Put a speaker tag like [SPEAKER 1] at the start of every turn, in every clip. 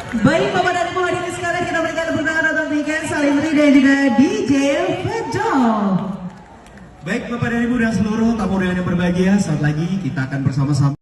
[SPEAKER 1] Baik Bapak dan Ibu hadirin sekalian, kita berikan tepuk tangan untuk Niken Salimri dan juga DJ Fejo.
[SPEAKER 2] Baik Bapak dan Ibu dan seluruh tamu undangan yang berbahagia, saat lagi kita akan bersama-sama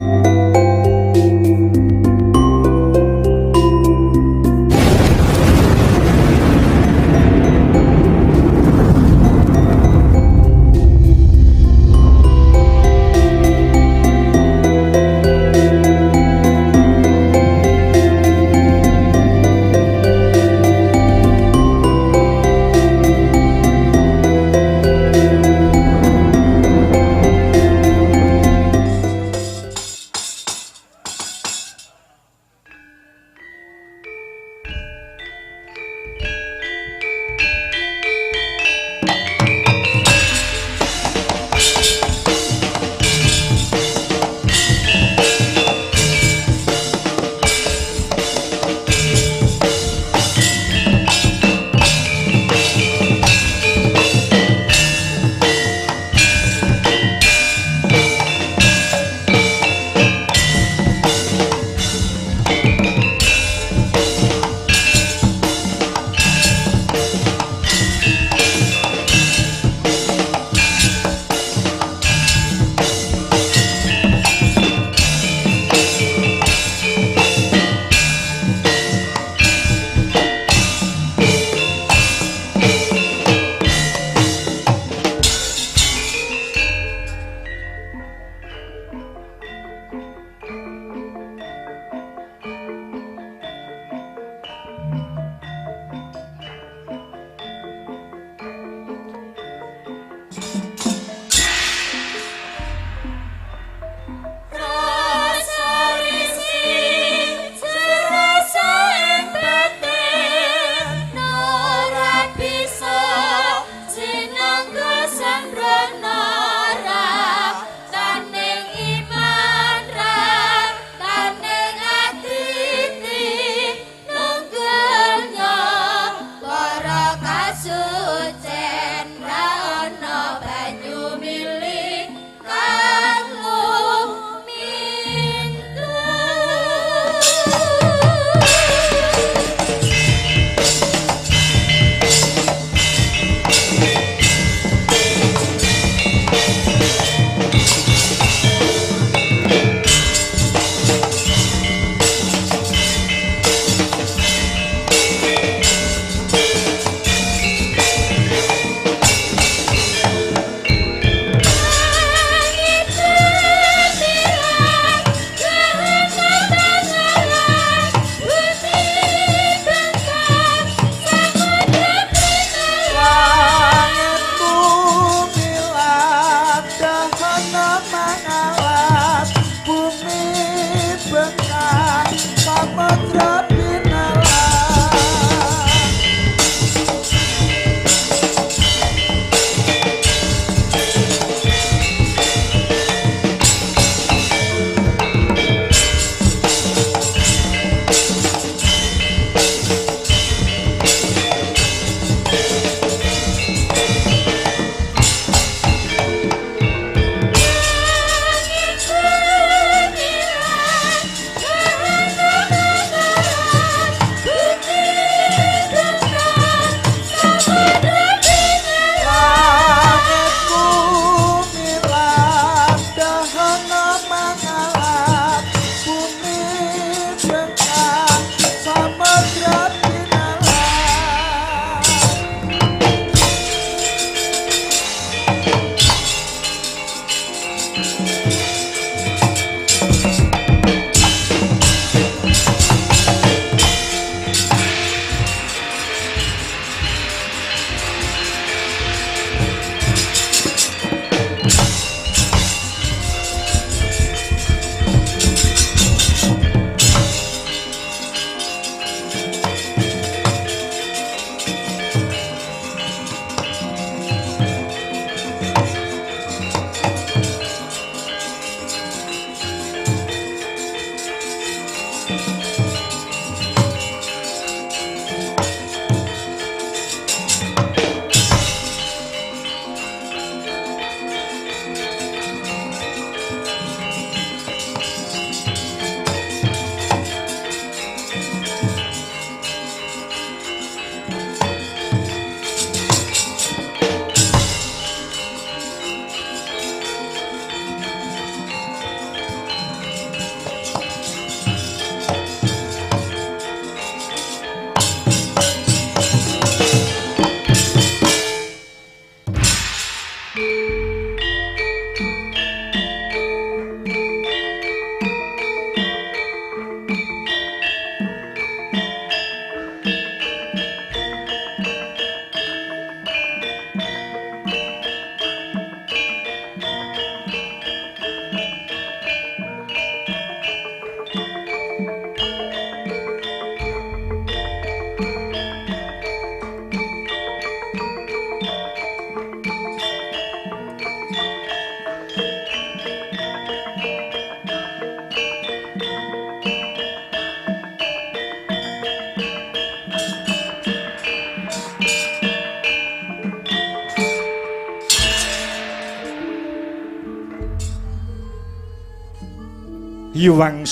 [SPEAKER 3] Iwang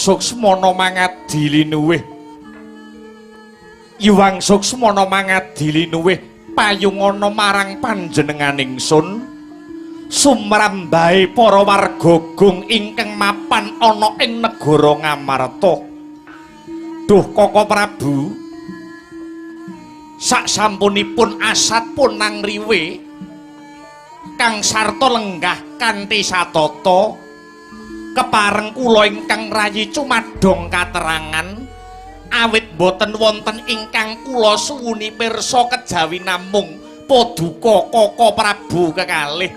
[SPEAKER 3] Suksma no mangadili nuwih Iwang Suksma no mangadili nuwih payungana marang panjenenganing sun sumrambahe para warga gung ingkang mapan ana ing negara Ngamarta. Duh Koko Prabu, saksampunipun asat punang riwe kang sarta lenggah kanthi satata kepareng kula ingkang rayi cumadong katerangan awit boten wonten ingkang kula suwuni pirsa kejawi namung paduka Koko Prabu kekalih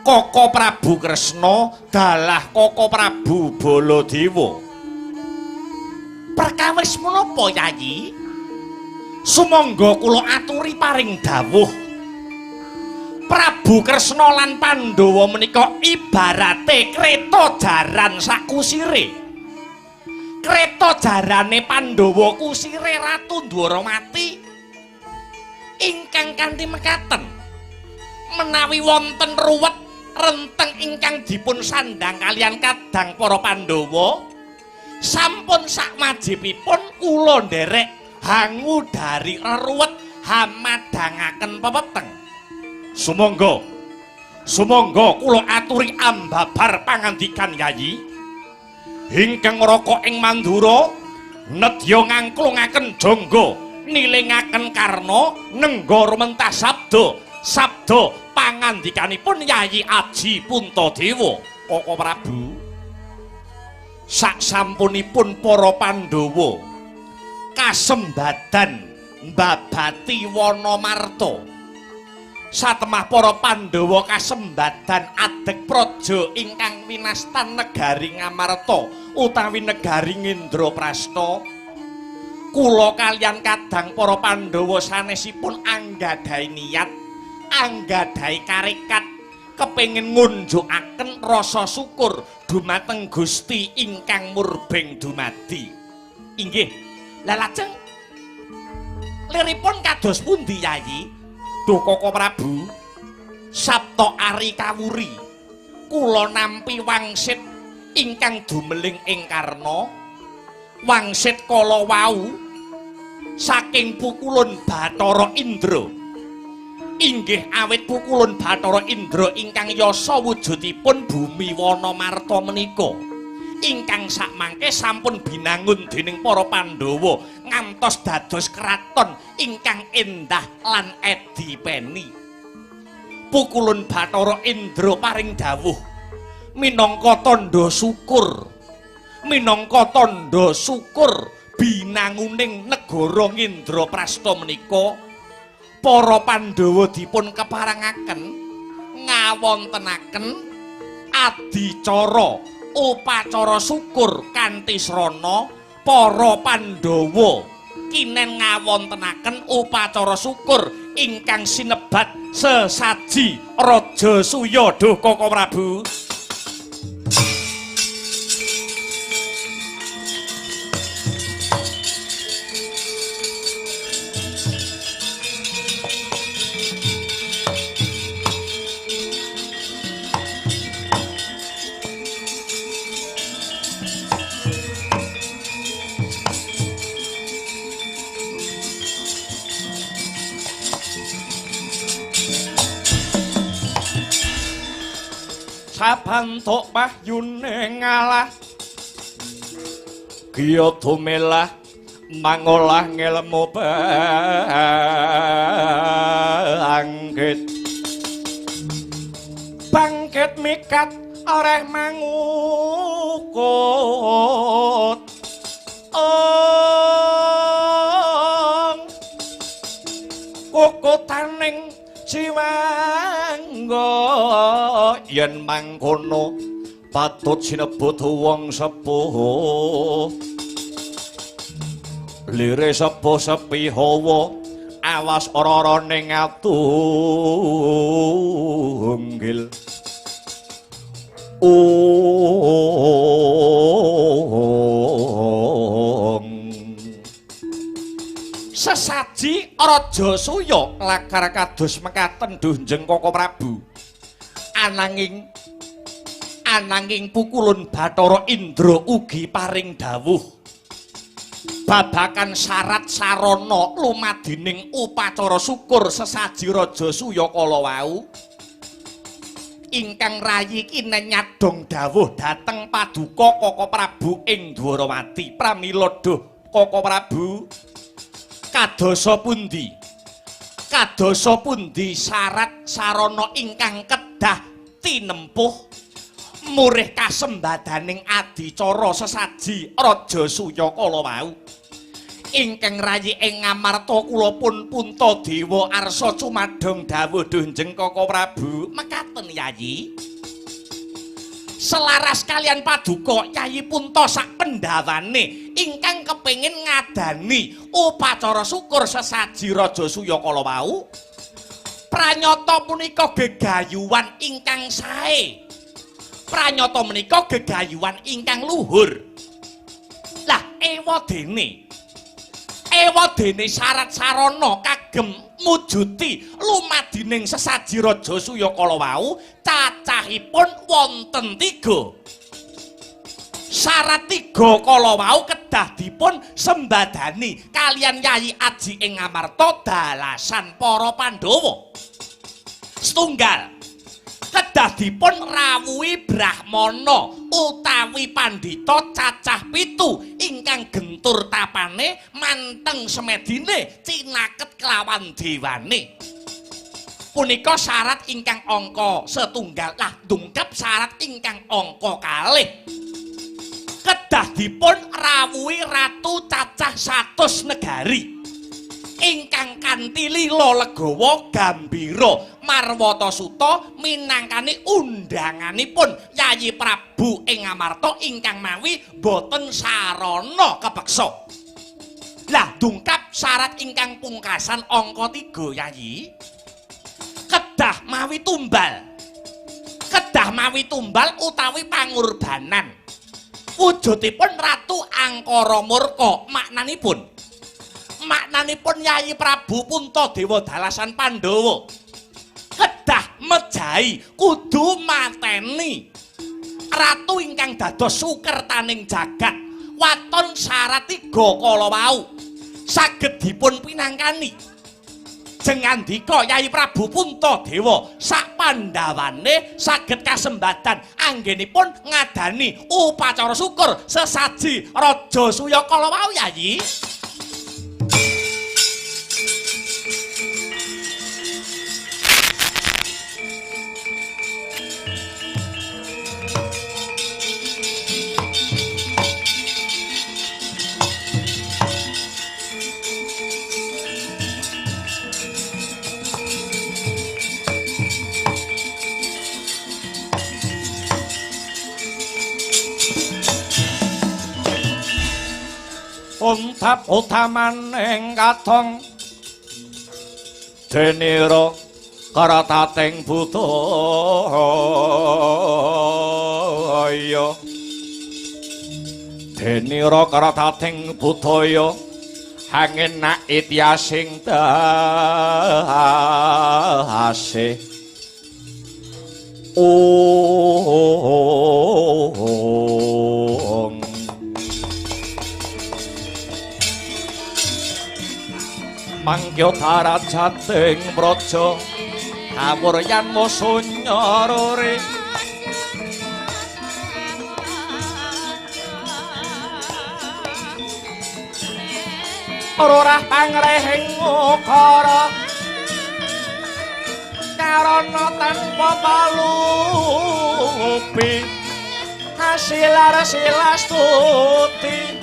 [SPEAKER 3] Koko Prabu Kresna dalah Koko Prabu Baladewa. Perkawis menapa Yayi? Sumangga kula aturi paring dawuh. Prabu Kresna lan Pandhawa menika ibarate kreta jaran sakusire. Kreta jarane Pandhawa kusire Ratu Dwaramati ingkang kanthi mekaten menawi wonten ruwet renteng ingkang dipun sandang kalian kadang para Pandhawa sampun sakmajipipun kula nderek hangu dari reruwet hamadangaken pepeteng. Sumangga kula aturi ambabar pangandikan Yayi ingkang raka ing Mandura nedya ngangklungaken jangga nilingaken karna nengga rumentah sabda pangandikanipun Yayi Aji Puntadewa. Koko Prabu, saksampunipun para Pandhawa kasembadan mbabati Wanamarta satemah para Pandhawa kasembadan adeg praja ingkang winastan negari Ngamarta utawi negari Ngendraprasta. Kula kaliyan kadang para Pandhawa sanesipun anggadhahi niat anggadhahi karekat kepengin ngunjukaken rasa syukur dumateng Gusti ingkang murbeng dumadi. Inggih, lah lajeng liripun kados pundi Yayi? Duh Koko Prabu, Sabta Ari Kawuri kula nampi wangsit ingkang dumeling ing karna wangsit kala wau saking pukulun Bathara Indra. Inggih awit pukulun Bathara Indra ingkang yasa wujudipun bumi Wanamarta menika ingkang sakmangke sampun binangun dening para Pandhawa ngantos dados kraton ingkang endah lan edipeni. Pukulun Bathara Indra paring dawuh minangka tandha syukur binanguning negara Ngendraprasta menika para Pandhawa dipun keparengaken ngawontenaken adicara upacara syukur kanthi srana para Pandhawa kinen ngawontenaken upacara syukur ingkang sinebat sesaji Raja Suya. Duh Koko Prabu, sabantuk pahyune ngalah giya tumelah mangolah ngelmu bangkit mikat oreh mangukut kukutaning Siwangga yen mangkono patut sinebut wong sepuh lire sepuh sepi hawa awas ora ning atunggil sesaji Raja Suya lakar kados mekaten dunjeng Koko Prabu. ananging pukulun Bathara Indra ugi paring dawuh babakan syarat sarana lumadining upacara syukur sesaji Raja Suyakala wau ingkang rayi kinen nyadong dawuh dhateng paduka Kaka Prabu ing Dwarawati. Pramila duh Kaka Prabu, kadosa pundi? Kadosa pundi syarat sarana ingkang kedah tinempuh murih kasembadaning adicara sesaji Raja Suyakala wau ingkang rayi ing ngamarta kula pun Puntadewa arsa cumadong dawuh Dunjeng Kaka Prabu mekaten Yayi. Selaras kalian paduka Yayi Punta sak pendawane ingkang kepengin ngadani upacara syukur sesaji Raja Suyakala wau. Pranyata punika gegayuhan ingkang sae. Pranyata menika gegayuhan ingkang luhur. Lah ewadene syarat sarana kagem mujuti lumadining sesaji Raja Suyakala wau cacahipun wonten 3. Syarat 3 kala wau kedah dipun sembadani kalian Yayi Aji ing ngamarta dalasan para Pandhawa. Setunggal kedah dipun rawuhi Brahmana utawi pandhita cacah 7 ingkang gentur tapane manteng semedine cinaket kelawan dewane. Punika syarat ingkang angka setunggal. Lah dungkep syarat ingkang angka 2. Kedah dipun rawuhi ratu cacah 100 negari ingkang kanthi lila legawa gambira marwata suta minangkani undanganipun Yayi Prabu ing ngamarta ingkang mawi boten sarana kepeksa. Lah dungkap syarat ingkang pungkasan angka 3 Yayi kedah mawi tumbal utawi pangurbanan wujudipun Ratu Angkara Murka. Maknanipun Yayi Prabu Puntadewa dalasan Pandhawa kedah mejahi kudu mateni ratu ingkang dados sukertaning jagat. Waton syarat 3 kala wau saged dipun pinangkani. Jengandika Yayi Prabu Puntadewa sak Pandhawane saged kasembadan anggenipun ngadani upacara syukur sesaji Raja Suyakala wau Yayi. Untap utamaning katong denira karatating budaya denira karatating budaya angin nait yasing dahase mangkyo tarajating praja kawuryan musunyarore ora pangrehing ukara karana tanpa palupi hasilar silastuti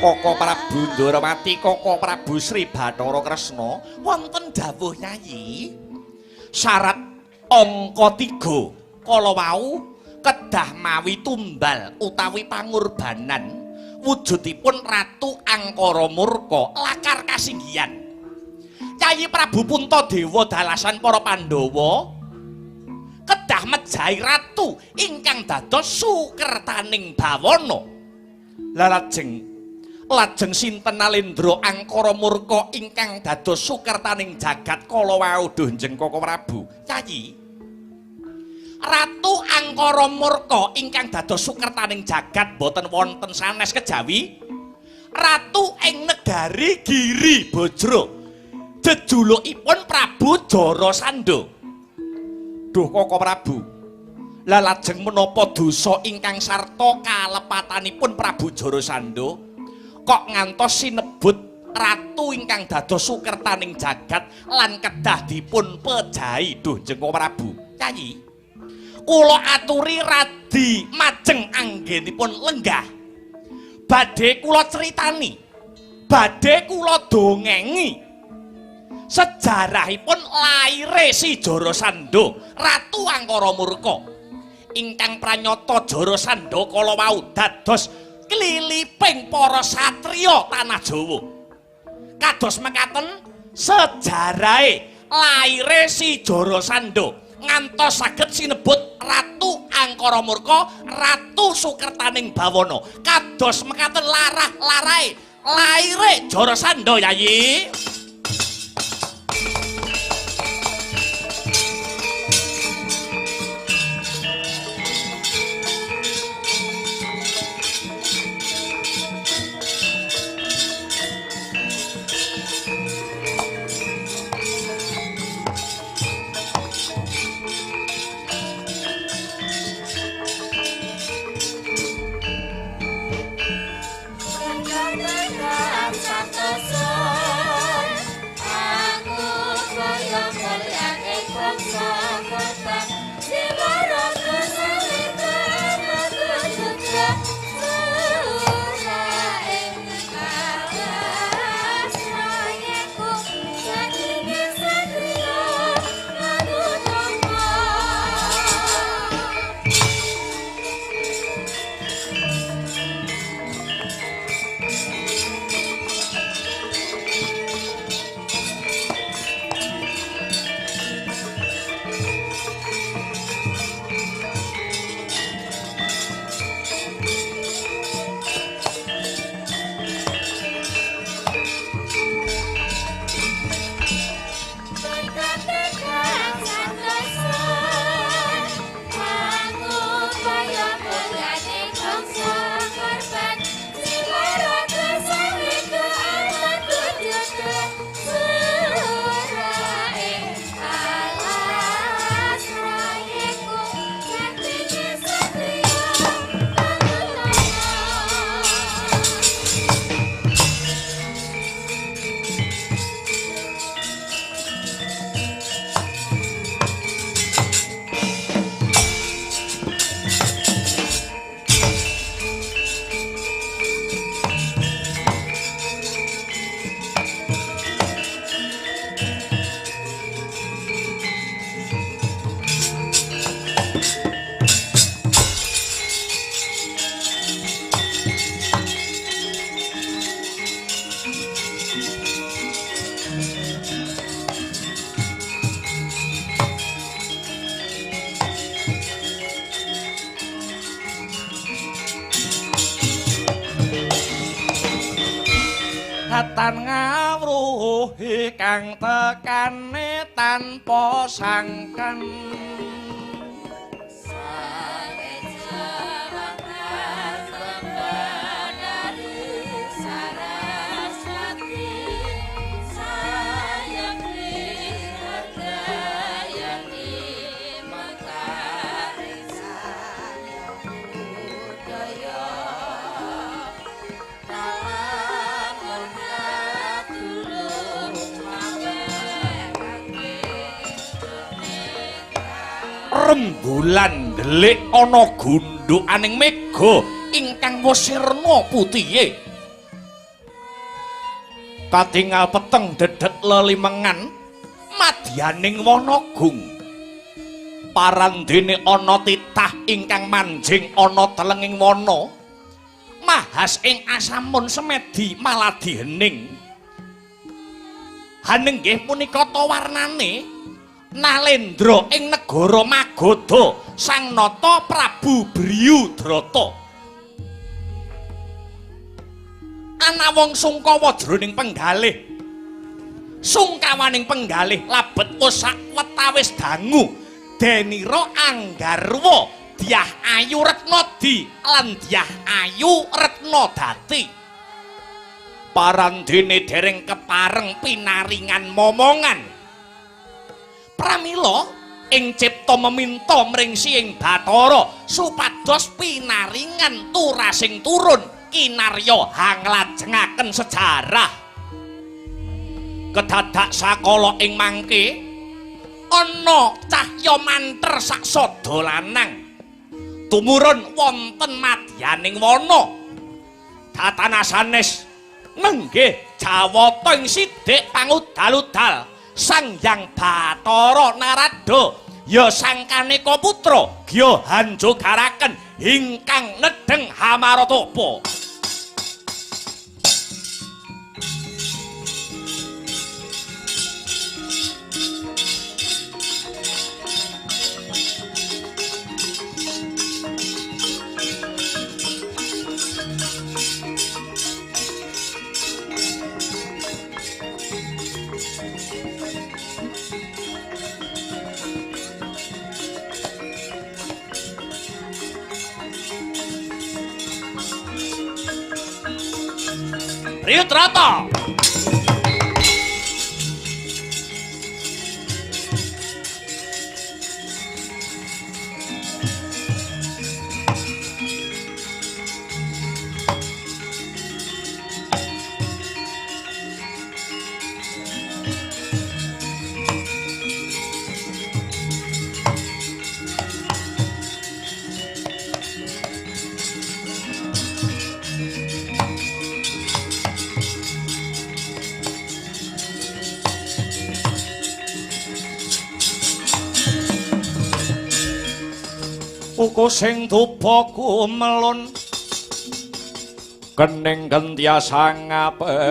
[SPEAKER 3] Kaka Prabu Ndwarawati, Kaka Prabu Sri Bathara Kresna wonten dawuh Yayi syarat angka 3 kala wau kedah mawi tumbal utawi pangurbanan wujudipun Ratu Angkara Murka lakar kasinggihan. Yayi Prabu Puntadewa dalasan para Pandhawa kedah mejahi ratu ingkang dados Sukertaning Bawana. Lajeng sinten Nalendra angkara murka ingkang dados Sukertaning jagat kala wau Dunjeng Koko Prabu. Yayi, Ratu angkara murka ingkang dados Sukertaning jagat boten wonten sanes kejawi ratu ing negari Giri Bajra. Jejulukipun Prabu Jarasandha. Duh Koko Prabu, lah lajeng menapa dosa ingkang sarta kalepatanipun Prabu Jarasandha kok ngantos sinebut ratu ingkang dados Sukertaning jagat lan kedah dipun pejahi Duh Jengko Prabu. Yayi, kula aturi radi majeng anggenipun lenggah badhe kula critani, badhe kula dongengi sejarahipun laire si Jarasandha ratu angkara murka ingkang pranyata Jarasandha kala wau dados kliliping para satriya tanah Jawa. Kados mekaten sejarahe laire si Jarasandha ngantos saged sinebut ratu angkara murka, ratu Sukertaning Bawana. Kados mekaten larahe laire Jarasandha. Yayi, katan ngawruhi kang tekane tanpa sangken. Rembulan ndelik ana gundukaning mega ingkang wasirna putihe. Katingal peteng dedet lelimengan madyaning Wanagung. Parandene ana titah ingkang manjing ana telenging wana. Mahas ing asamun semedi maladi hening. Hanenggih punika ta warnane Nalendra ing negara Magadha Sang Nata Prabu Bryudrata ana wong sungkawa jroning penggalih sungkawaning penggalih labet osak wetawis dangu Denira Anggarwa Dyah Ayu Retnadi lan Dyah Ayu Retnadati parandene dereng kepareng pinaringan momongan pramila ing cipta meminta mring Siing Bathara supados pinaringan turasing turun kinarya hanglajengaken sejarah kedadak sakala ing mangke ana cahya manter sak sada lanang tumurun wonten madyaning wana tatana sanes nenggih jawata ing sithik pangudal-udal Sang Hyang Bathara Narada ya sangkaneka putra Gyahan jogaraken ingkang nedheng Hamaratapa Bryudrata Uko sing dupa kumelun kening gentiasa ngapake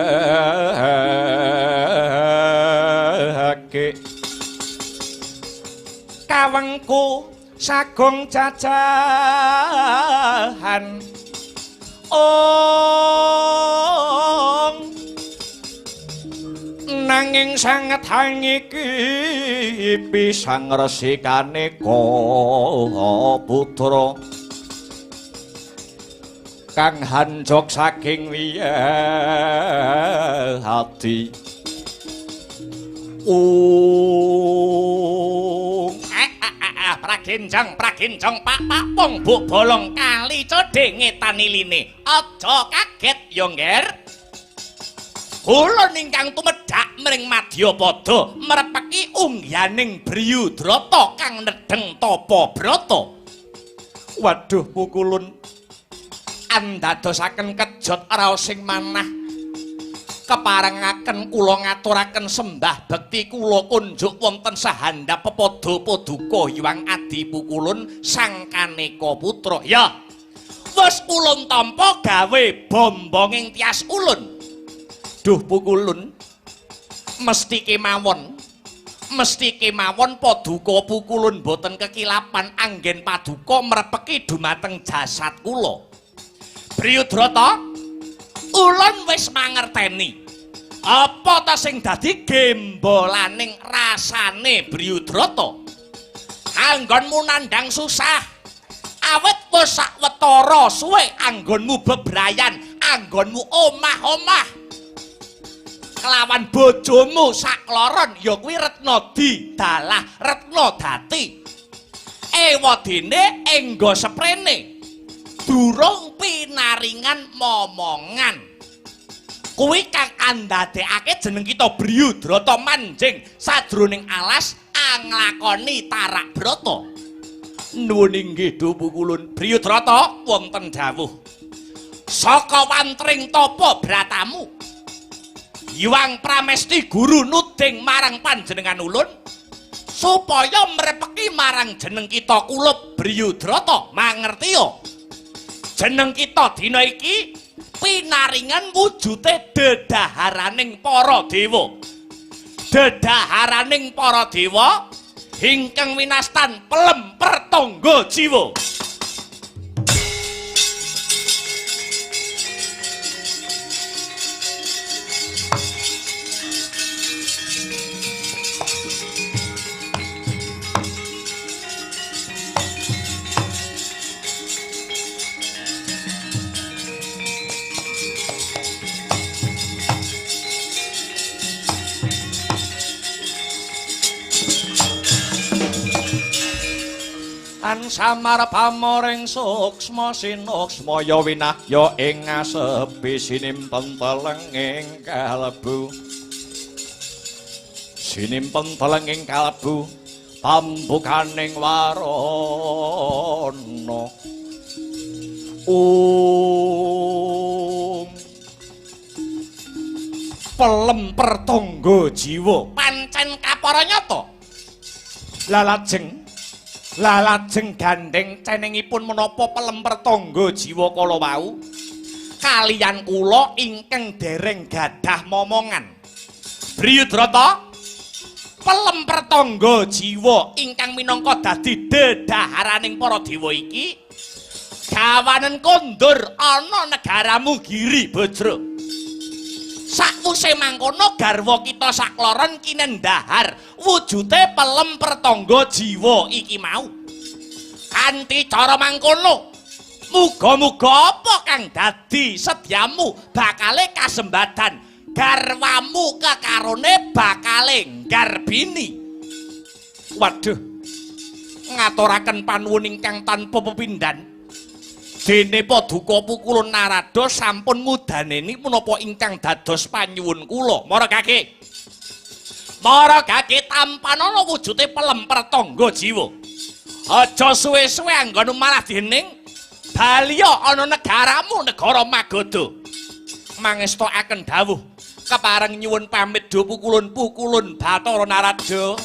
[SPEAKER 3] kawengku sagung jajahan nanging sanget hangiki pisang resikane putra kang hanjok saking wiyati praginjang pak wong buk bolong kali codenge taniline aja kaget yo ngger kula ingkang tumedhak mring Madyapada merepeki ungganing Bryudrata kang nedheng tapa brata. Waduh pukulun andadosaken kejot raos sing manah keparengaken kula ngaturaken sembah bekti kula kunjuk wonten sahandhap pepada paduka Hyang Adi Pukulun sang Kaneka putra. Ya wis ulun tampa gawe bombonging tias ulun. Duh Pukulun mesti kemawon paduka Pukulun boten kekilapan anggen paduka merepeki dumateng jasad kula. Bryudrata ulun wis mangerteni apa ta sing dadi gembolaning rasane Bryudrata anggonmu nandhang susah awet wis sawetara suwe anggonmu bebrayan anggonmu omah-omah kelawan bojomu sakloron ya kuwi Retnadi dalah Retnadati ewadene engga seprene durung pinaringan momongan kuwi kang andadekake jeneng kita Bryudrata manjing sadroning alas anglakoni tarak brata. Nuwun inggih Duh Pukulun. Bryudrata wonten dawuh saka wantring tapa bratamu Hyang Pramesti Guru nuding marang panjenengan ulun supaya mrepeki marang jeneng kita kulup Bryudrata. Mangerti yo? Jeneng kita dina iki pinaringan wujute dedaharaning para dewa. Dedaharaning para dewa ingkang winastan pelem pertangga jiwa. Samar pamoring suksma sinuksma ya winahya ing ngasepi sinimpen telenging kalbu pambukaning warana pelem pertangga jiwa pancen kapara nyata lalajeng gandeng cenengipun menapa pelem pertangga jiwa kala wau kaliyan kula ingkang dereng gadah momongan. Briyudrata, pelem pertangga jiwa ingkang minangka dadi dedaharaning para dewa iki gawanen kondur ana negaramu Giri Bajra. Sakwise mangkono garwa kita sakloron kinendahar wujute pelem pertangga jiwa iki mau. Kanthi cara mangkono, muga-muga apa kang dadi sedyamu bakale kasembadan, garwamu kekarone bakale nggarbini. Waduh, ngaturaken panuwun ingkang tanpa pepindhan. Dene Paduka Pukulun Narada sampun ngudaneni menapa ingkang dados panyuwun kula. Mara gage tampanana wujute pelem pertangga jiwa. Aja suwe-suwe anggon malah dening Balya ana negaramu negara Magadha. Mangestakaken dawuh kepareng nyuwun pamit do Pukulun Bathara Narada.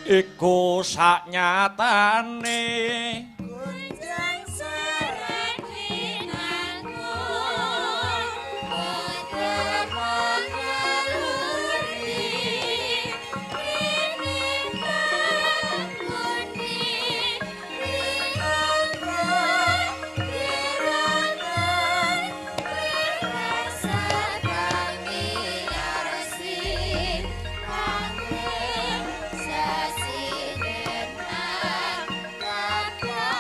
[SPEAKER 3] Iku saknyatane
[SPEAKER 4] Kunjang sareng hinangku Putra pengeluri Ini pangkundi Riangkan Dirangan Rasa kami arsi Angin Sasidenan Kata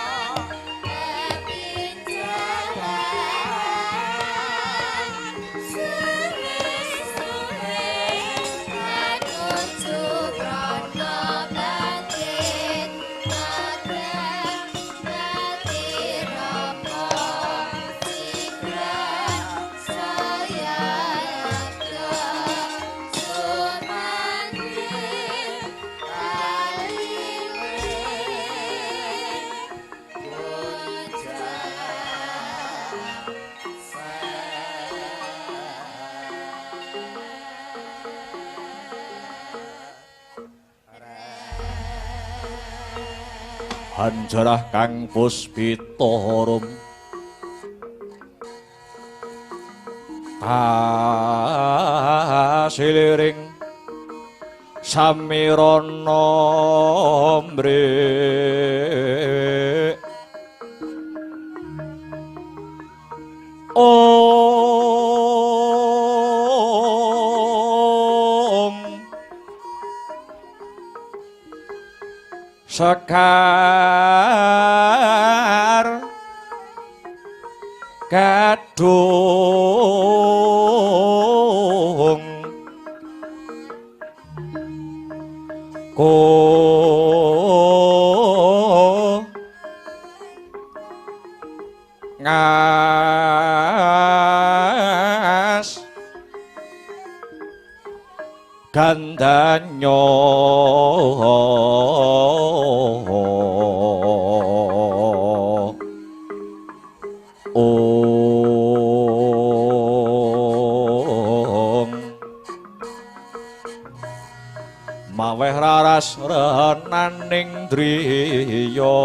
[SPEAKER 3] Hanjarah kang puspita harum kasiliring samirana mrek Om Sekar Gadung Ko Ngas Gandanyo Maweh raras renaning driya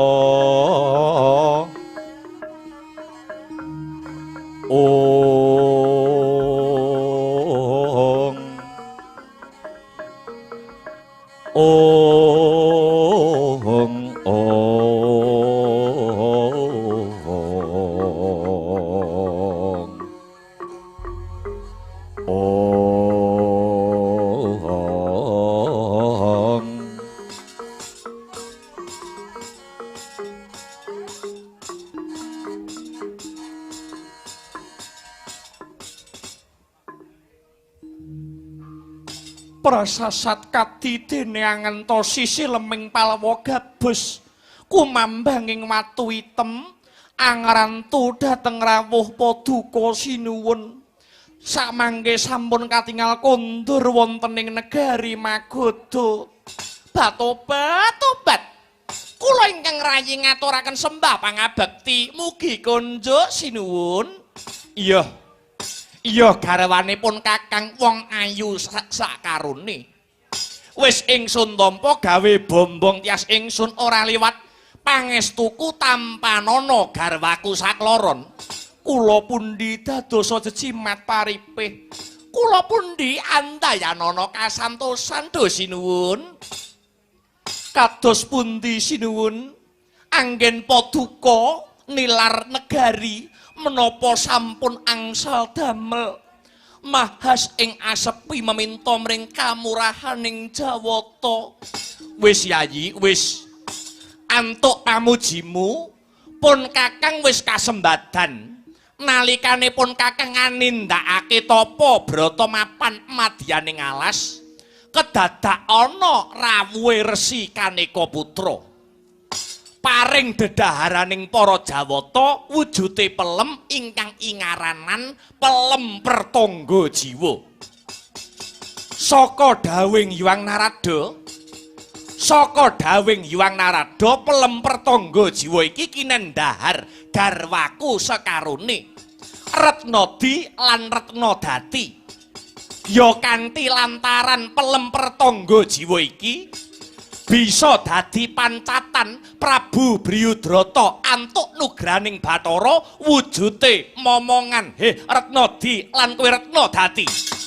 [SPEAKER 3] Prasasat kadidene angentosi sileming palwa gabus kumambanging watu item angarantu dhateng rawuh paduka sinuwun samangke sampun katingal kondur wonten ing negari Magoda batobat kula ingkang rayi ngaturaken sembah pangabekti mugi konjuk sinuwun iya garwanipun Kakang wong ayu sakarone. Wis ingsun tampa gawe bombong tias ingsun ora liwat pangestuku tampanana garwaku sakloron. Kula pundi dadosa jejimat paripih. Kula pundi andayanana kasantosan do sinuwun. Kados pundi sinuwun anggen paduka nilar negari menapa sampun angsal damel mahas ing asepi meminta mring kamurahaning Jawata. Wis yayi wis antuk pamujimu pun Kakang wis kasembadan nalikane pun Kakang nindakake tapa brata mapan madyaning alas kedadak ana rawuhe Resi Kaneka Putra paring dedaharaning para Jawata wujute pelem ingkang ingaranan pelem pertangga jiwa saka dawing Hyang Narada pelem pertangga jiwa iki kinendahar garwaku sekarone Retnadi lan Retnadati ya kanthi lantaran pelem pertangga jiwa iki bisa dadi pancatan Prabu Briyudrata antuk nugraning Bathara wujute momongan Retnadi lan kowe Retnadati.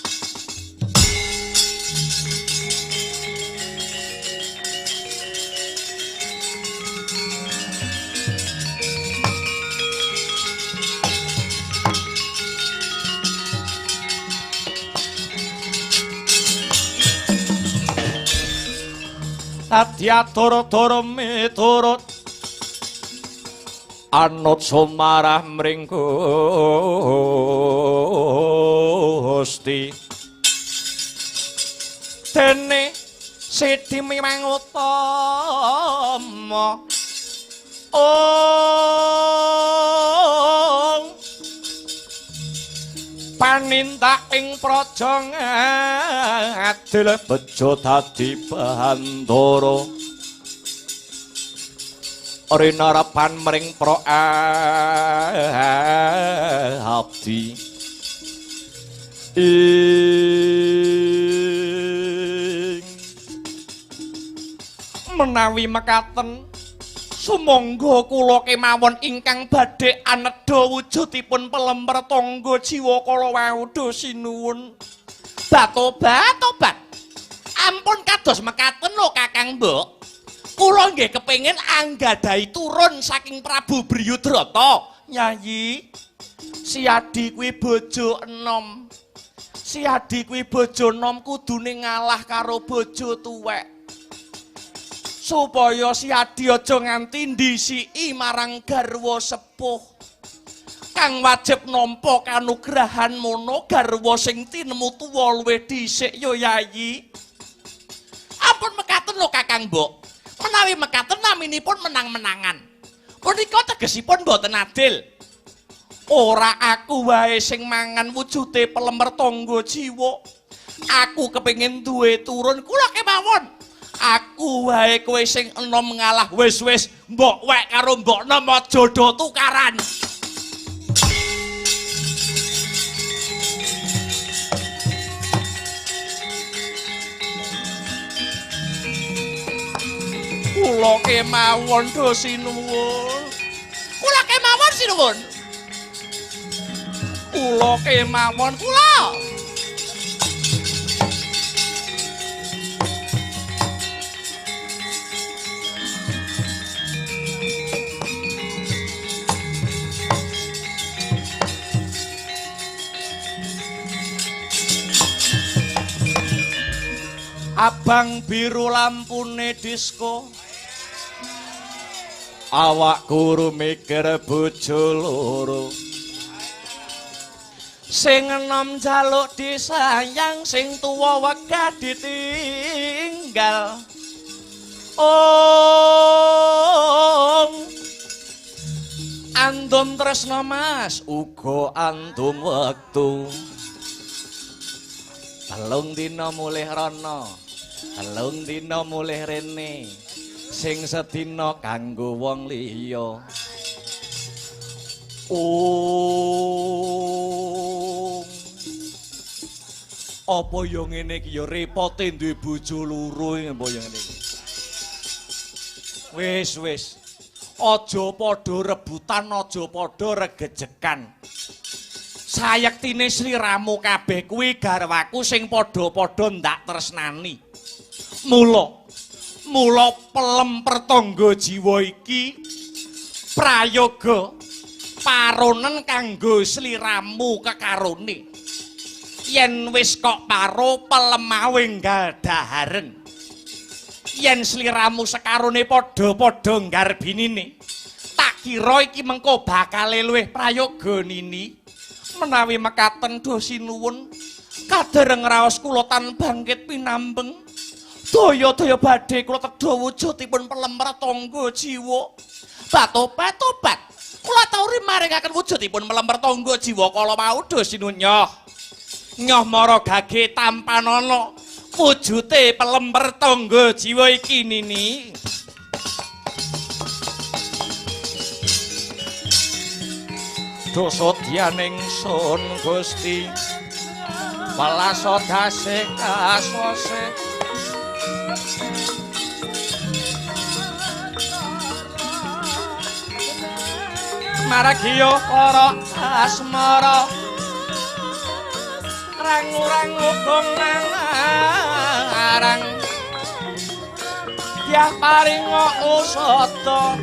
[SPEAKER 3] Tadya dara-dara miturut anut sumarah mring Gusti dene Sidi Miwang Utama panindak ing praja adil bejo dadi bandara rinarapan mring pra abdi menawi mekaten Sumangga kula kemawon ingkang badhe anedha wujudipun pelemper tangga jiwa kala wau sinuwun. Tobat. Ampun kados mekaten lho Kakang Mbok. Kula nggih kepengin anggadhahi turun saking Prabu Bryudrata. Nyayi, si Adi kuwi bojo enom. Si Adi kuwi bojo enom kudune ngalah karo bojo tuwek. Supaya si Adi aja nganti ndisiki marang garwa sepuh. Kang wajib nampa kanugrahan mono garwa sing tinemu tuwa luwih dhisik ya Yayi. Ampun mekaten lho Kakang Mbok. Menawi mekaten naminipun menang-menangan. Punika tegesipun boten adil. Ora aku wae sing mangan wujude pelemper tangga jiwa. Aku kepengin duwe turun kula kemawon. Aku wae kowe sing enom ngalah wis mbok wek karo mbok nom aja do tukaran. Kula kemawon do sinuwun. Kula kemawon sinuwun. Kula kemawon kula. Abang biru lampune disko. Awak guru mikir bojo loro. Sing enom jaluk disayang, sing tuwa wegah ditinggal. Andum tresno Mas, uga andum wektu. Telung dina mulih rono, telung dina mulih rene. Sing sedina kanggo wong liya. Apa ya ngene iki ya repote duwe bojo loro apa ya ngene iki. Wis. Aja padha rebutan, aja padha regejekan. Sayektine sliramu kabeh kuwi garwaku sing padha-padha ndak tresnani. Mula pelemper tangga jiwa iki prayoga paronen kanggo sliramu kekarone. Yen wis kok paro pelemawe nggaldaharen. Yen sliramu sekarone padha-padha ngarbinine. Tak kira iki mengko bakal luwih prayoga nini. Menawi mekaten do sinuwun kadereng raos kula tan bangkit pinambeng. Daya-daya badhe kula tedha wujudipun pelemper tangga jiwa. Tobat. Kula tauri maringaken wujudipun pelemper tangga jiwa kala wau do sinuwun nyoh mara gage tampanana wujude pelemper tangga jiwa iki nini. Dosa dyaning sun Gusti welas dase kaswase. Maragya para asmara rangu-rangu gonang arang ya paringa usada.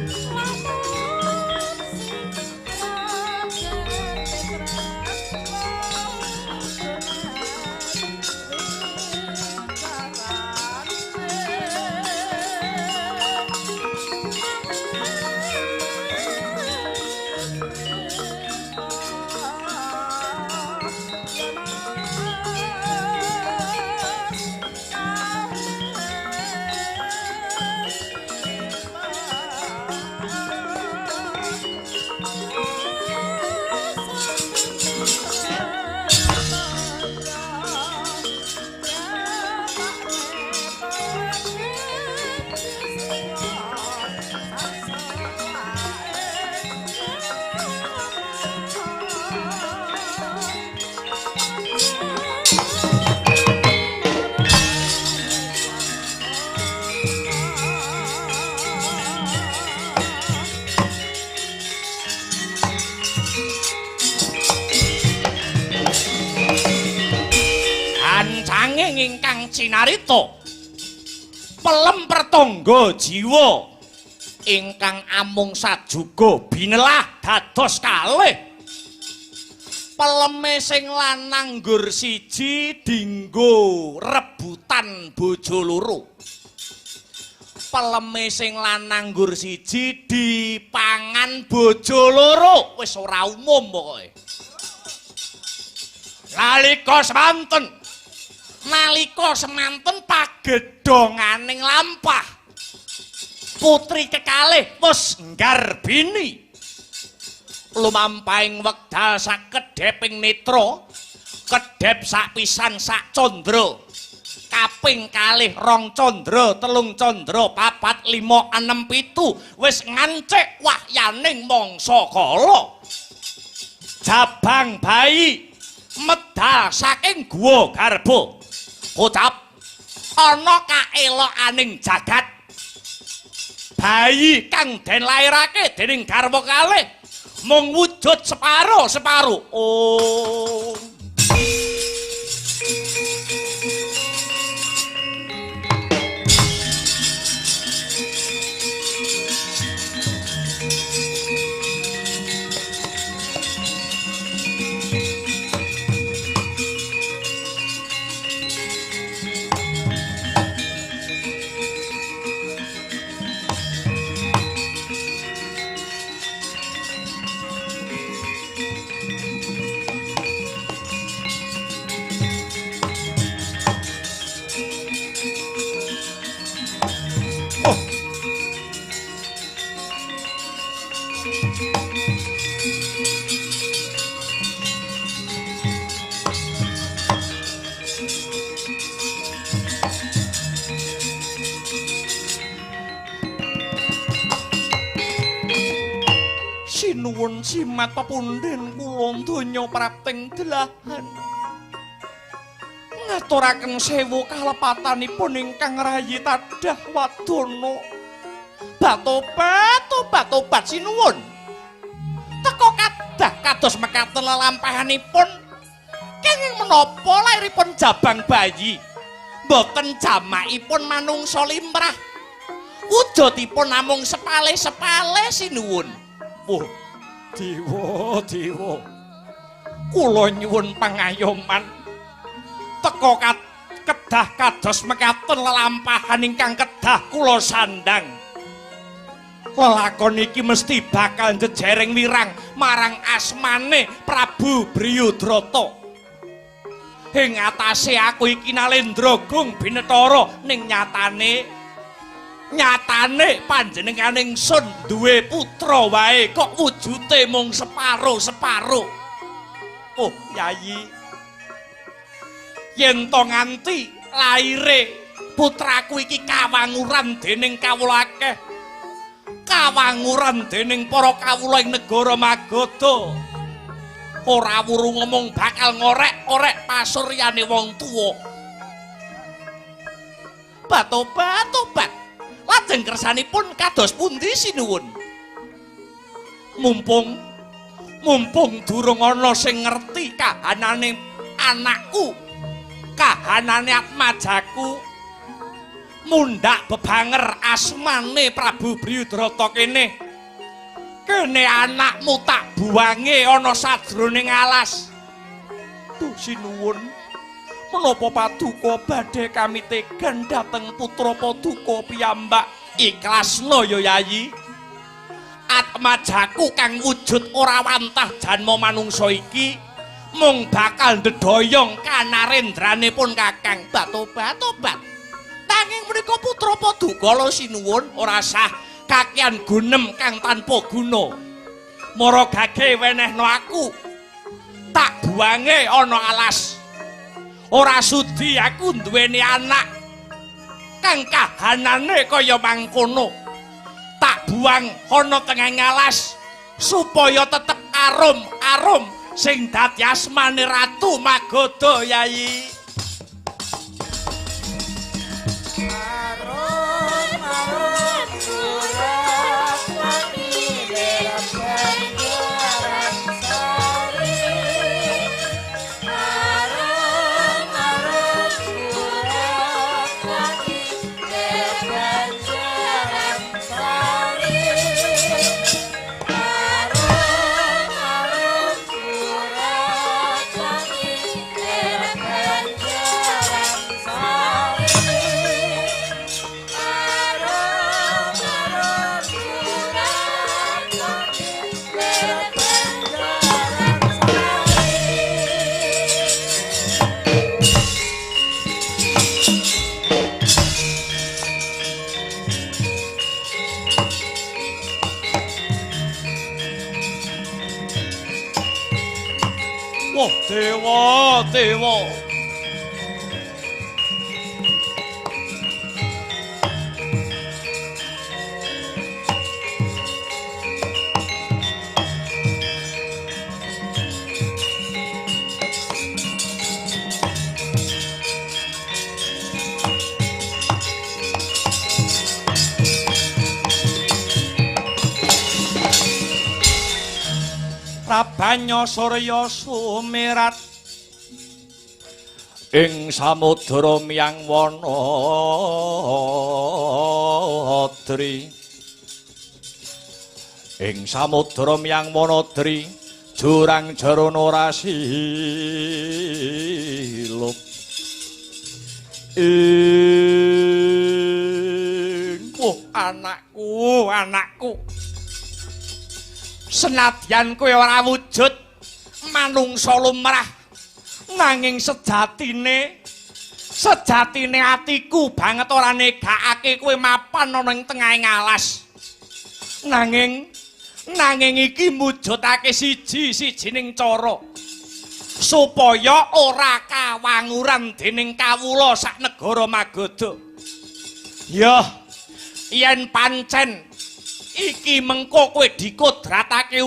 [SPEAKER 3] ingkang cinarita pelem pertangga jiwa ingkang amung sajuga binelah dados kalih peleme sing lanang nggur siji dinggo rebutan bojo loro peleme sing lanang nggur siji dipangan bojo loro wis ora umum pokoke nalika semanten pagedhonganing lampah putri kekalih wis nggarbini lumampahing wekdal sakedheping netra kedhep sapisan sak candra kaping kalih rong candra telung candra papat lima enem pitu wis ngancik wahyaning mangsa kala jabang bayi medal saking guwa garba ucap ana kaelokaning jagat bayi kang den lairake dening garwa kalih mung wujud separo oh sinuwun simat pepundhen kula donya prapting delahan ngaturaken sewu kalepatanipun ingkang rayi tadah wadana batobat sinuwun teka kadah kados mekaten lelampahanipun kenging menapa lairipun jabang bayi boten jamakipun manungsa limrah wujudipun namung sepale-sepale sinuwun oh dewa kula nyuwun pangayoman teka kedah kados mekaten lelampahan ingkang kedah kula sandang lelakon iki mesti bakal jejereng wirang marang asmane Prabu Briyudrata ing atase aku iki Nalendragung Binetara ning nyatane panjenenganing sun duwe putra wae kok wujute mung separo oh yayi yen to nganti laire putraku iki kawanguran dening kawula akeh kawanguran dening para kawula ing negara Magadha ora wuru ngomong bakal ngorek-orek pasuryane wong tuwa batobat lajeng kersanipun kados pundi sinuwun mumpung durung ana sing ngerti kahanane anakku kahanane atmajaku mundhak bebanger asmane Prabu Briyudrata kene anakmu tak buange ana sadroning alas duh sinuwun menapa paduka badhe kami tegan dhateng putra paduka piyambak ikhlasna ya yayi atmajaku kang wujud ora wantah janma manungsa iki mung bakal ndedoyong kanarendrane pun kakang batobat nanging menika putra paduka lho sinuwun ora sah kakean gunem kang tanpa guna mara gage wenehno aku tak buange ana alas ora sudi aku duweni anak kang kahanane kaya mangkono tak buang ana tengah alas supaya tetep arum sing dadi asmane Ratu Magadha yayi
[SPEAKER 4] Arum
[SPEAKER 3] Wah, dewa, dewa. Rabanya Surya sumirat ing samudra miyang Wanadri ing samudra miyang Wanadri jurang jarana rasilup anakku senadyan kowe ora wujud manungsa lumrah nanging sejatine atiku banget ora negakake kowe mapan ana ing tengahing alas nanging iki mujudake siji-sijining cara supaya ora kawanguran dening kawula sak negara Magadha ya yen pancen iki mengko kowe dikodratake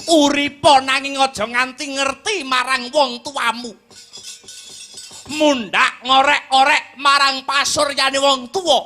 [SPEAKER 3] uripa nanging aja nganti ngerti marang wong tuamu mundhak ngorek-orek marang pasuryane wong tuwa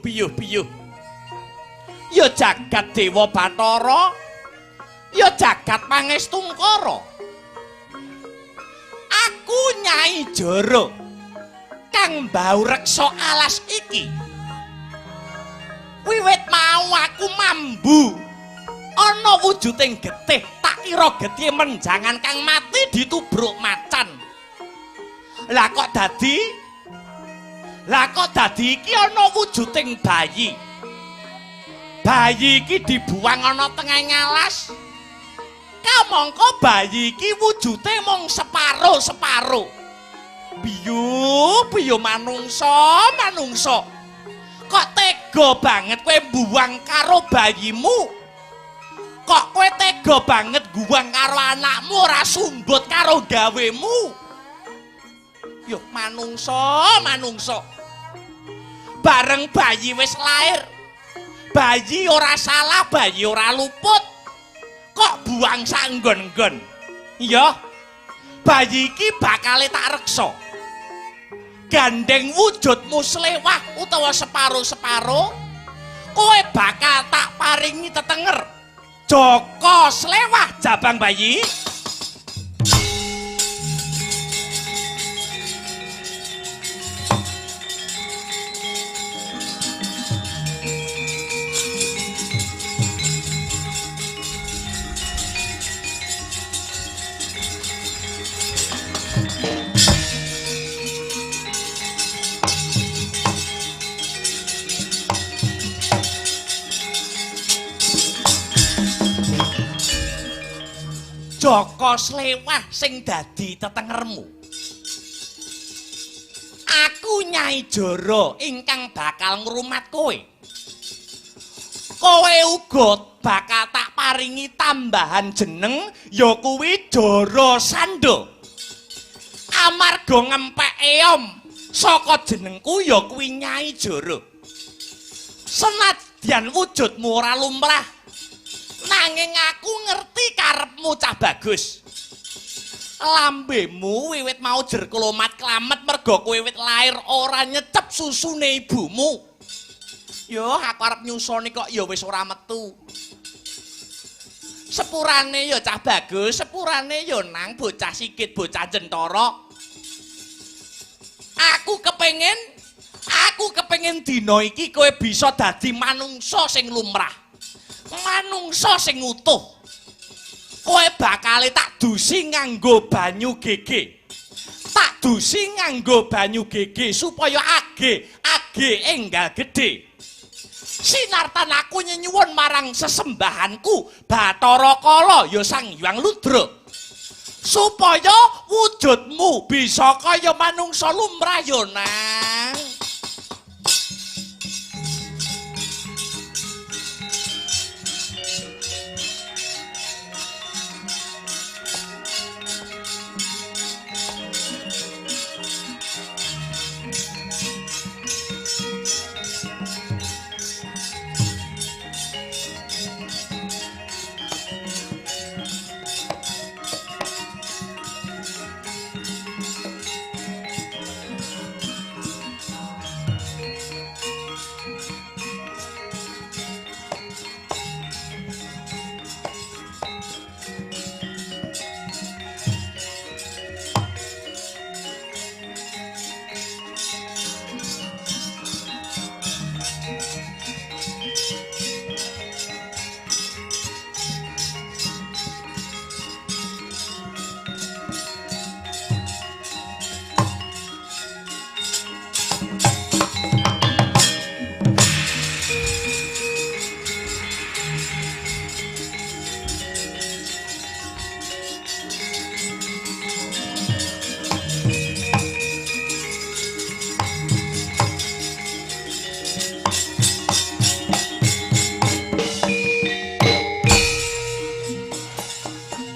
[SPEAKER 3] Piyuh. Ya jagat Dewa Bathara, ya jagat Pangestungkara. Aku Nyai Jara kang mbau reksa alas iki. Wiwit mau aku mambu ana wujuding getih, tak kira getih menjangan kang mati ditubruk macan. Lah kok dadi iki ana wujuding bayi. Bayi iki dibuang ana tengahing alas. Kamangka bayi iki wujude mung separo-separo. Biyu manungsa. Kok tega banget kowe buang karo bayimu? Kok kowe tega banget buang karo anakmu ora sumbut karo gawemu? Yo manungsa. Bareng bayi wis lair. Bayi ora salah, bayi ora luput. Kok buang sanggon-nggon? Ya, bayi iki bakal tak reksa. Gandeng wujudmu slewah utawa separo-separo, kowe bakal tak paringi tetenger. Joko slewah jabang bayi. Joko slewah sing dadi tetengermu. Aku Nyai Jara ingkang bakal ngrumat kowe. Kowe uga bakal tak paringi tambahan jeneng ya kuwi Jara Sanda. Amarga ngempek eom saka jenengku ya kuwi Nyai Jara. Senadyan wujudmu ora lumrah, nanging aku ngerti karepmu cah bagus. Lambemu wiwit mau jer klomat klamet merga kowe wiwit lair ora nyecep susune ibumu. Yo aku arep nyusoni kok ya wis ora metu. Sepurane ya cah bagus, sepurane ya nang bocah sikit bocah jentara. Aku kepengin dina iki kowe bisa dadi manungsa sing lumrah. Manungsa sing utuh. kowe bakal tak dusi nganggo banyu gege. Tak dusi nganggo banyu gege supaya age enggal gede. Sinartan aku nyuwun marang sesembahanku Bathara Kala ya Sang Hyang Ludra. Supaya wujudmu bisa kaya manungsa lumrah ya nang.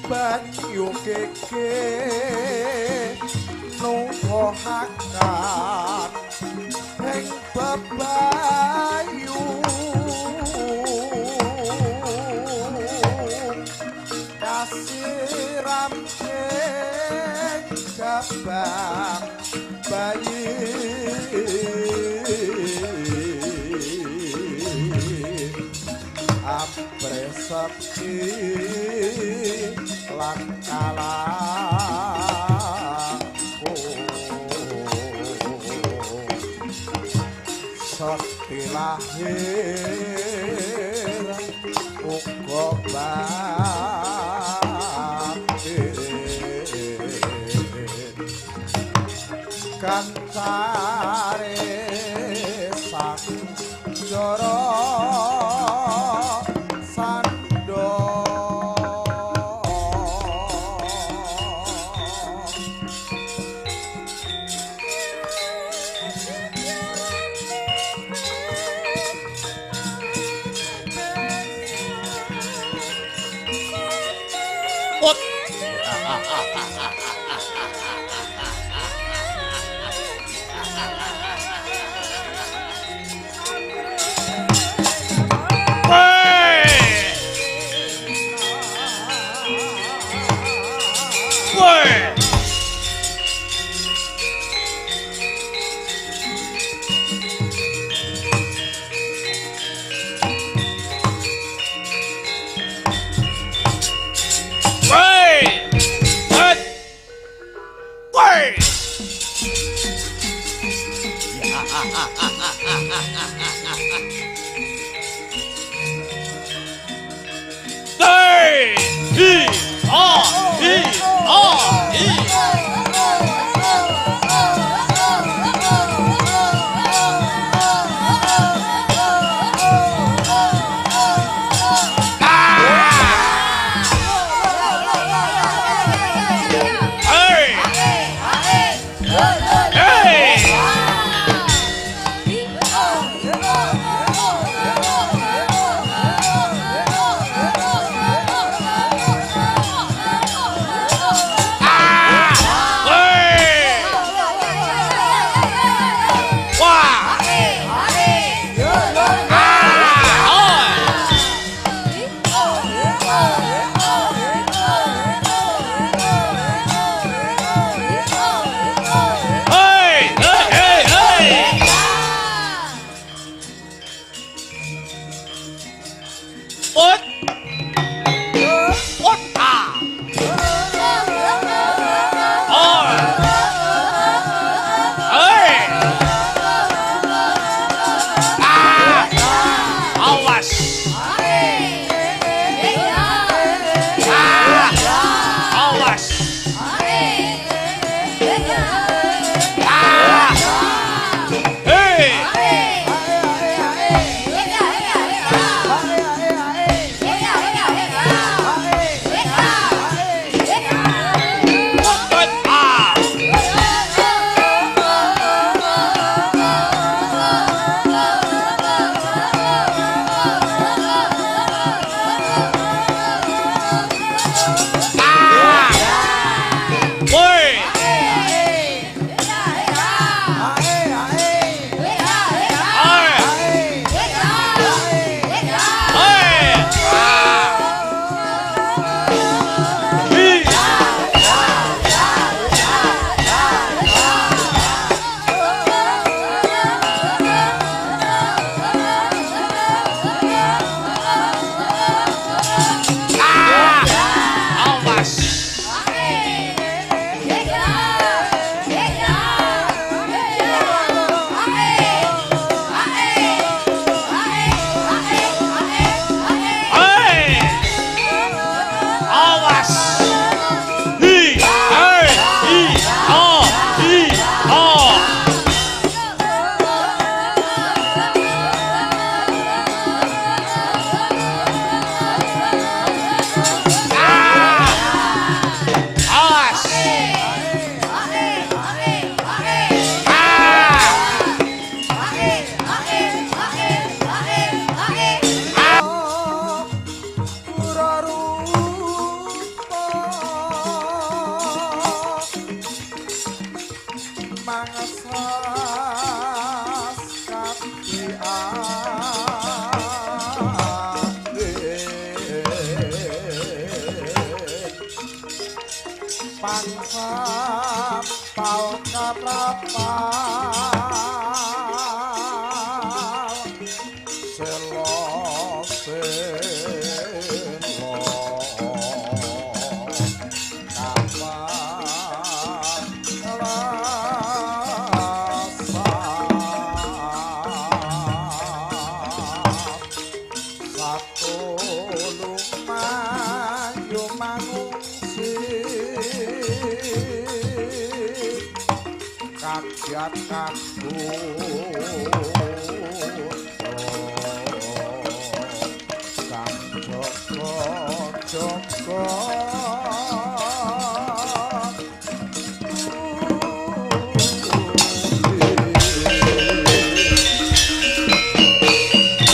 [SPEAKER 5] Banyu keke nuwuhaken ing bebayu kasiram ing jabang bayi apresepsi lan kalaku sakti lahir uga batin kancare sang jara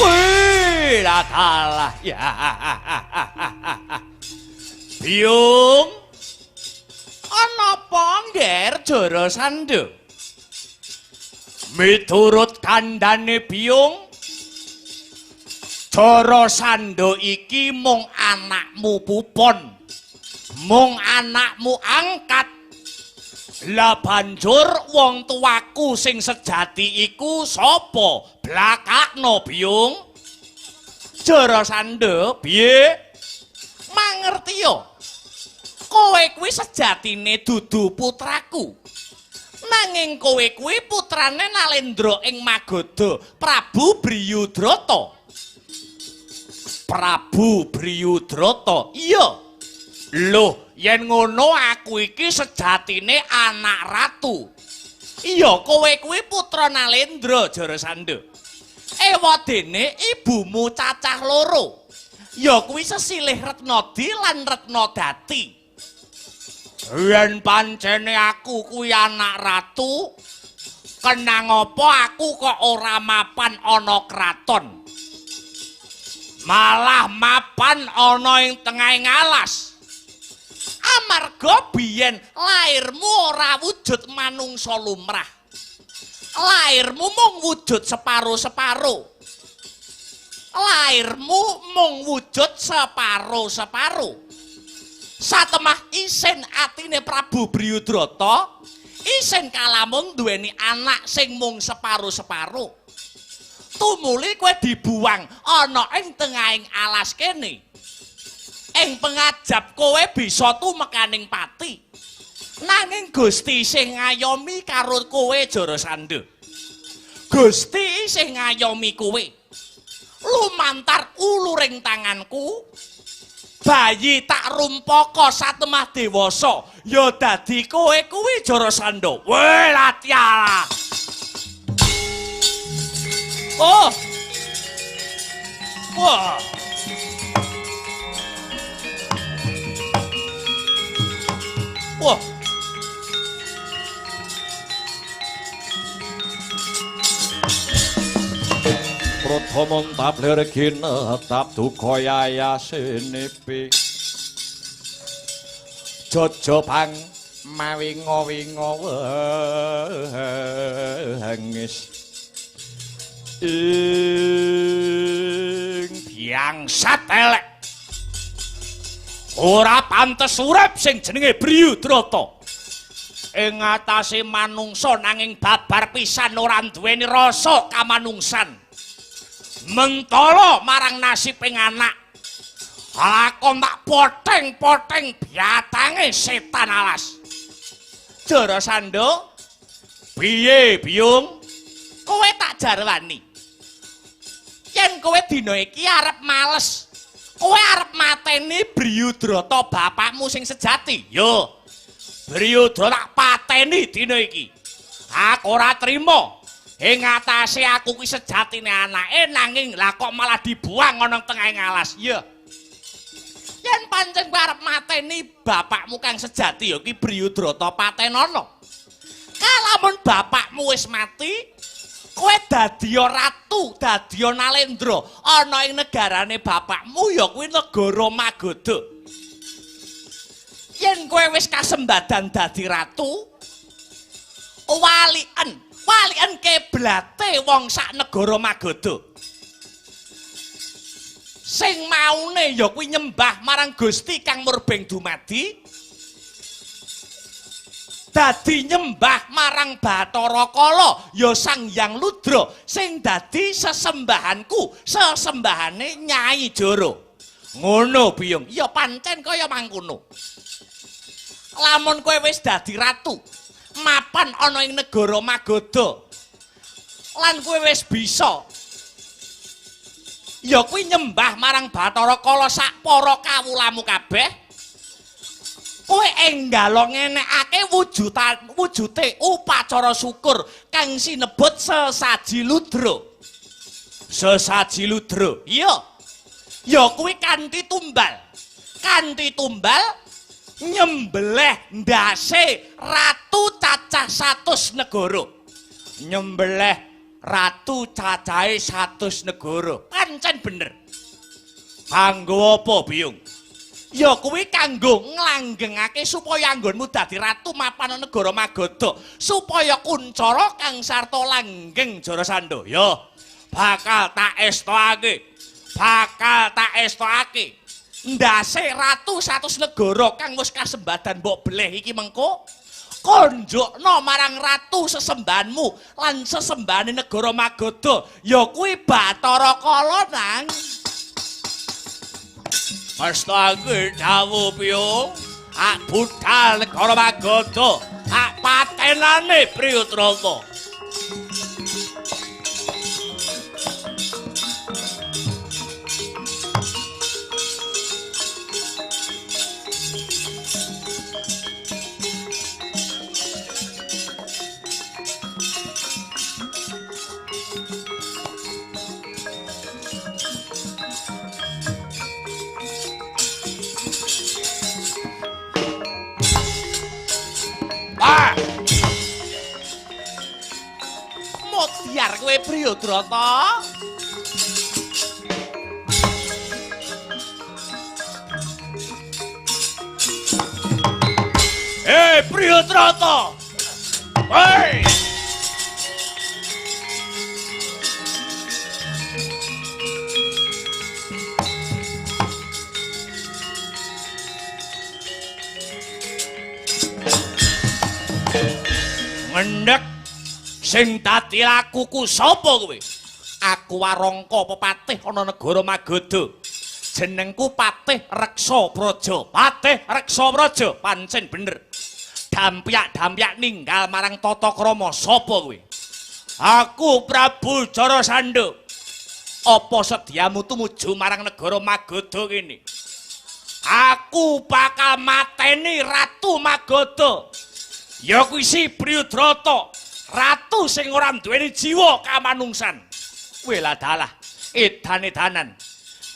[SPEAKER 3] Wih, lah kalah. Ya. Biung. Ana apa ngger Jara Sandha? Miturut kandhane Biung, Jara Sandha iki mung anakmu pupon. Mung anakmu angkat. Lah banjur wong tuaku sing sejati iku sapa? Blakakno Biung. Jara Sandha, piye? Mangerti yo. Kowe kuwi sejatine dudu putraku. Nanging kowe kuwi putrane Nalendra ing Magadha, Prabu Briyudrata. Prabu Briyudrata. Iya. Loh, yen ngono aku iki sejatine anak ratu. Iya, kowe kuwi putra Nalendra, Jara Sandha. Ewadene ibumu cacah loro. Ya kuwi sesilih Retnadi lan Retnadati. Yen pancene aku kuwi anak ratu, kenang apa aku kok ora mapan ana kraton. Malah mapan ana ing tengahing alas. Amarga biyen lairmu ora wujud manungsa lumrah. Lairmu mung wujud separo-separo. Lairmu mung wujud separo-separo. Satemah isin atine Prabu Briyudrata, isin kalamun duweni anak sing mung separo-separo. Tumuli kowe dibuang ana ing tengahing alas kene. Ing pengajap kowe bisa tumekaning pati. Nanging Gusti sing ngayomi karo kowe Jara Sandha. Gusti sing ngayomi kowe. Lumantar uluring tanganku, bayi tak rumpaka satemah dewasa, ya dadi kowe kuwi Jara Sandha. Weh latiala. Oh. Wah. Wah. Pratama tabler kinetap duka yayasenepe. Jajabang mawinga-winga wengis. Ing biangsat elek. Ora pantes urip sing jenenge Briyudrata. Ing atase manungsa nanging babar pisan ora duweni rasa kamanungsan. Mentala marang nasibing anak. Lakon tak poteng-poteng biatange setan alas. Jara Sandha, piye Biung? Kowe tak jarwani. Yen kowe dina iki arep males, kowe arep mateni Briyudrata bapakmu sing sejati. Yo. Briyudrata tak pateni dina iki. Aku ora trima. Ing atase aku kuwi sejatine anake nanging lah kok malah dibuang ana tengahing alas. Iya. Yen pancen kowe arep mateni bapakmu kang sejati ya ki Briyudrata patenana. Kalamun bapakmu wis mati, kowe dadi ratu, dadi Nalendra ana ing negarane bapakmu ya kuwi negara Magadha. Yen kowe wis kasembadan dadi ratu, waliken keblate wong sak negara Magadha. Sing maune ya kuwi nyembah marang Gusti kang murbeng dumadi. dadi nyembah marang Bathara Kala ya Sang Hyang Ludra sing dadi sesembahanku sesembahane Nyai Joro. Ngono Biyung, ya pancen kaya mangkono. Lamun kowe wis dadi ratu, mapan ana ing negara Magadha. Lan kowe wis bisa ya kuwi nyembah marang Bathara Kala sak para kawulamu kabeh. Kowe enggalo ngenekake wujute upacara syukur kang sinebut sesaji ludra. Sesaji ludra. Iya. Ya kuwi kanthi tumbal. Kanthi tumbal nyembelih ndase ratu cacah 100 negara. Nyembelih ratu cacahe 100 negara. Pancen bener. Kanggo apa, Biyung? Ya kuwi kanggo nglanggengake supaya anggonmu dadi ratu mapan negara Magadha, supaya kuncara kang sarta langgeng Jarasandhaya bakal tak estokake. Bakal tak estokake. Ndase ratu 100 negara kang wis kasembadan mbok beleh iki mengko konjokno marang ratu sesembahanmu lan sesembahane negara Magadha, ya kuwi Bathara Kala nang. Astagfir dawuh Biyung, ak budal negara Magadha, ak patenane Priyotrata. Biar kowe Priyodrata. Priyodrata. Hei. Ngendhek sing dadi lakuku sapa kowe? Aku Warangka pepatih ana negara Magadha. Jenengku Patih Reksa Praja. Patih Reksa Praja, pancen bener. Dampyak-dampyak ninggal marang tata krama sapa kowe? Aku Prabu Jarasandha. Apa sediamu tumuju marang negara Magadha kene? Aku bakal mateni Ratu Magadha. Ya kuwi si Priyodrata. Ratu sing ora duweni jiwa kamanungsan. Kowe lah dalah edan-edanan.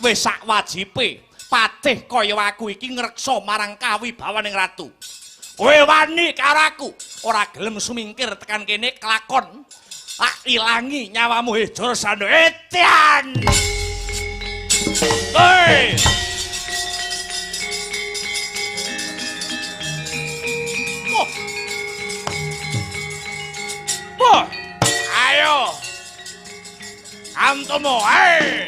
[SPEAKER 3] Wis sak wajibe patih kaya aku iki ngreksa marang kawibawaning ratu. Kowe wani karo aku, ora gelem sumingkir tekan kene kelakon. Tak ilangi nyawamu Jarasandha. Etian. Hei. Ayo, Antomo, hei!